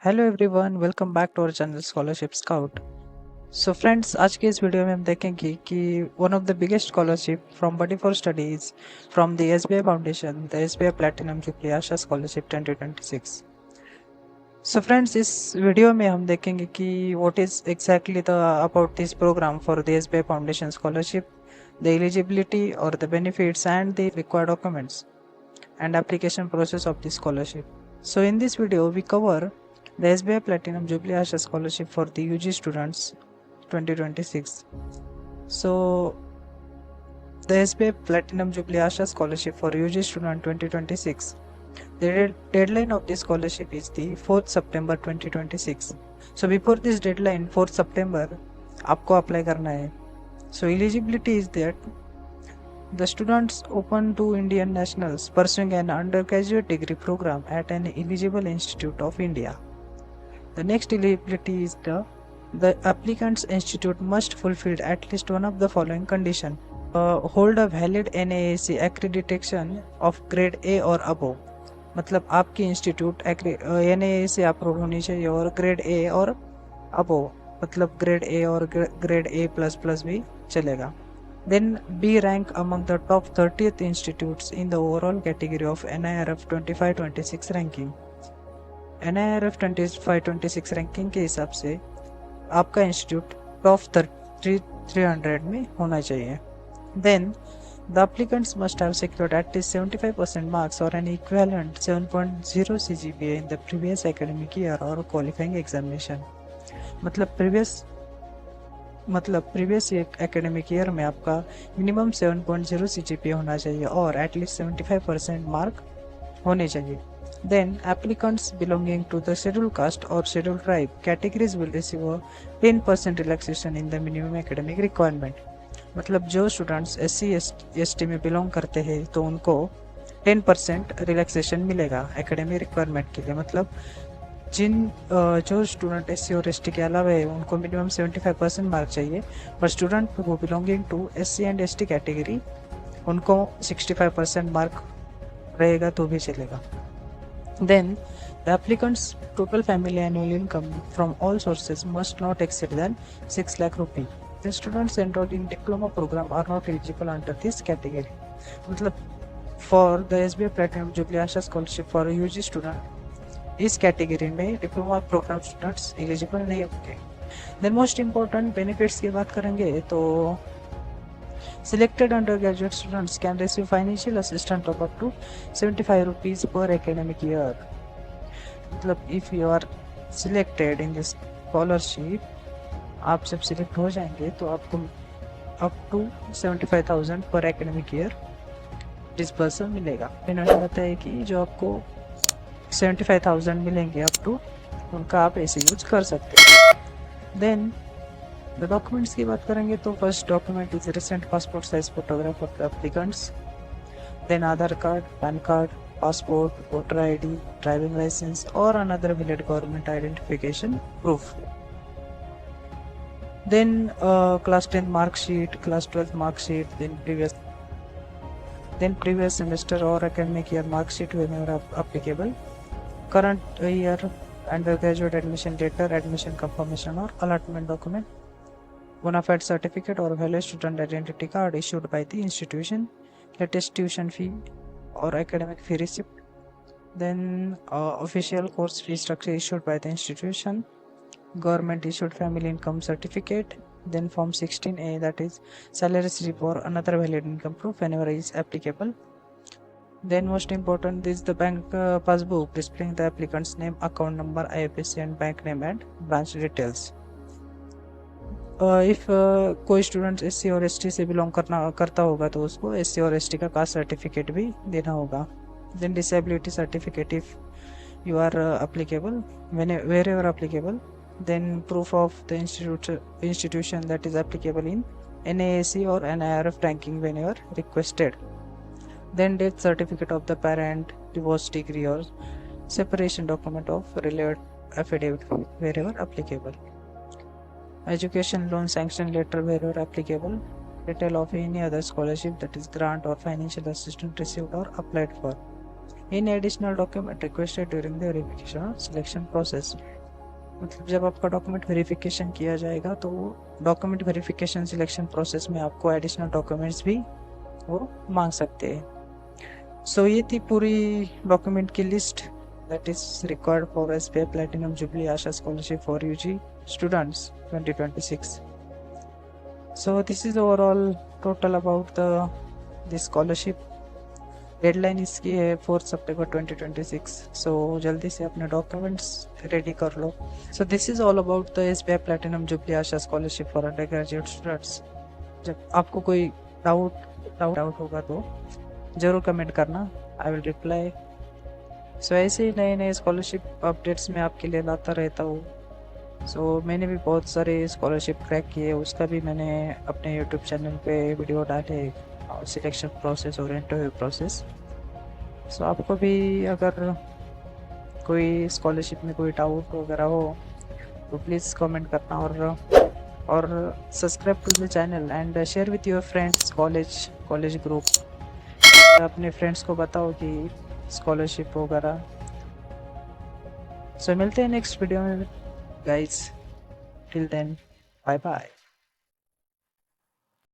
Hello everyone, welcome back to our channel scholarship scout. So friends, आज के इस video में हम देखेंगे कि one of the biggest scholarship from buddy for studies from the SBI foundation, the SBI platinum jubilee Asha scholarship 2026। So friends, इस video में हम देखेंगे कि what is exactly the about this program for the SBI foundation scholarship, the eligibility और the benefits and the required documents and application process of the scholarship. So in this video we cover the SBI Platinum Jubilee Asha Scholarship for the UG students 2026. So the SBI Platinum Jubilee Asha Scholarship for UG student 2026. The deadline of this scholarship is the 4th September 2026. So before this deadline 4th September आपको apply करना है. So eligibility is that the students open to Indian nationals pursuing an undergraduate degree program at an eligible institute of India. The next eligibility is the applicant's institute must fulfill at least one of the following condition. Hold a valid NAAC accreditation of grade A or above. मतलब आपकी institute NAAC से approve होनी चाहिए और grade A और above, मतलब grade A और grade A++ भी चलेगा. Then be rank among the top 30th institutes in the overall category of NIRF 25-26 ranking. NIRF 25-26 ranking के हिसाब से आपका इंस्टीट्यूट टॉप 300 में होना चाहिए. Then the applicants must have secured at least 75% marks or an equivalent 7.0 CGPA in the previous academic year or qualifying examination. मतलब previous academic year में आपका मिनिमम 7.0 CGPA होना चाहिए और एटलीस्ट 75% मार्क होने चाहिए. Then applicants belonging to the schedule caste और schedule tribe categories will receive 10% relaxation in the minimum academic requirement. मतलब जो स्टूडेंट्स SC/ST में बिलोंग करते हैं तो उनको 10% रिलैक्सेशन मिलेगा एकेडमिक रिक्वायरमेंट के लिए. मतलब जो स्टूडेंट SC और ST के अलावा है उनको मिनिमम 75% मार्क चाहिए, पर स्टूडेंट वो belonging to SC and ST category उनको 65% मार्क रहेगा तो भी चलेगा. Then the applicants total family annual income from all sources must not exceed than 6 lakh rupee. The students enrolled in diploma program are not eligible under this category. मतलब for the SBI platinum jubilee Asha scholarship for UG student, इस category में diploma program students eligible नहीं होंगे. Then most important benefits की बात करेंगे तो selected undergraduate students can receive financial assistant of up to 75 rupees per academic year. मतलब if you are selected in this scholarship, आप जब सिलेक्ट हो जाएंगे तो आपको अप टू 75,000 पर एकेडमिक ईयर डिस्बर्सल मिलेगा. इन्होंने बताया कि जो आपको 75,000 मिलेंगे अप टू, उनका आप ऐसे यूज कर सकते हैं. देन द डॉक्यूमेंट्स की बात करेंगे तो first document is recent passport size photograph of the applicants. Then Aadhaar card, pan card, passport, voter ID, driving licence और another valid government identification proof. Then class 10 marksheet, class 12 marksheet, then previous semester or academic year mark sheet whenever applicable, current year undergraduate admission letter, admission confirmation or allotment document, bona fide certificate or valid student identity card issued by the institution, latest tuition fee or academic fee receipt, then official course fee structure issued by the institution, government issued family income certificate, then form 16A, that is salary slip or another valid income proof whenever is applicable. Then most important is the bank passbook displaying the applicant's name, account number, IFSC and bank name and branch details. if कोई student SC और ST से belong करता होगा तो उसको SC और ST का caste certificate भी देना होगा. then disability certificate if you are applicable, wherever applicable, then proof of the institution that is applicable in NAAC or NIRF ranking whenever requested. Then death certificate of the parent, divorce decree or separation document of relevant affidavit wherever applicable. Education loan sanction letter wherever applicable. Detail of any other scholarship, that is grant or financial assistance received or applied for. In additional document requested during the verification selection process. मतलब जब आपका document verification किया जाएगा तो document verification selection process में आपको additional documents भी वो मांग सकते हैं। सो ये थी पूरी डॉक्यूमेंट की list that is required for SBI Platinum Jubilee Asha Scholarship for UG students 2026. So this is overall total about the scholarship. Deadline इसकी है 4 सितंबर 2026। सो जल्दी से अपने डॉक्यूमेंट्स रेडी कर लो। So this is all about the SBI platinum jubilee Asha scholarship for undergraduate students. जब आपको कोई डाउट होगा तो ज़रूर कमेंट करना, आई विल रिप्लाई। सो ऐसे ही नए नए स्कॉलरशिप अपडेट्स मैं आपके लिए लाता रहता हूँ। सो मैंने भी बहुत सारे स्कॉलरशिप क्रैक किए, उसका भी मैंने अपने यूट्यूब चैनल पे वीडियो डाले, सिलेक्शन प्रोसेस और इंटरव्यू प्रोसेस। सो आपको भी अगर कोई स्कॉलरशिप में कोई डाउट वगैरह हो तो प्लीज़ कमेंट करना और subscribe to the channel and share with your friends college group. अपने फ्रेंड्स को बताओ कि स्कॉलरशिप वगैरह। सो मिलते हैं नेक्स्ट वीडियो में guys, till then bye bye.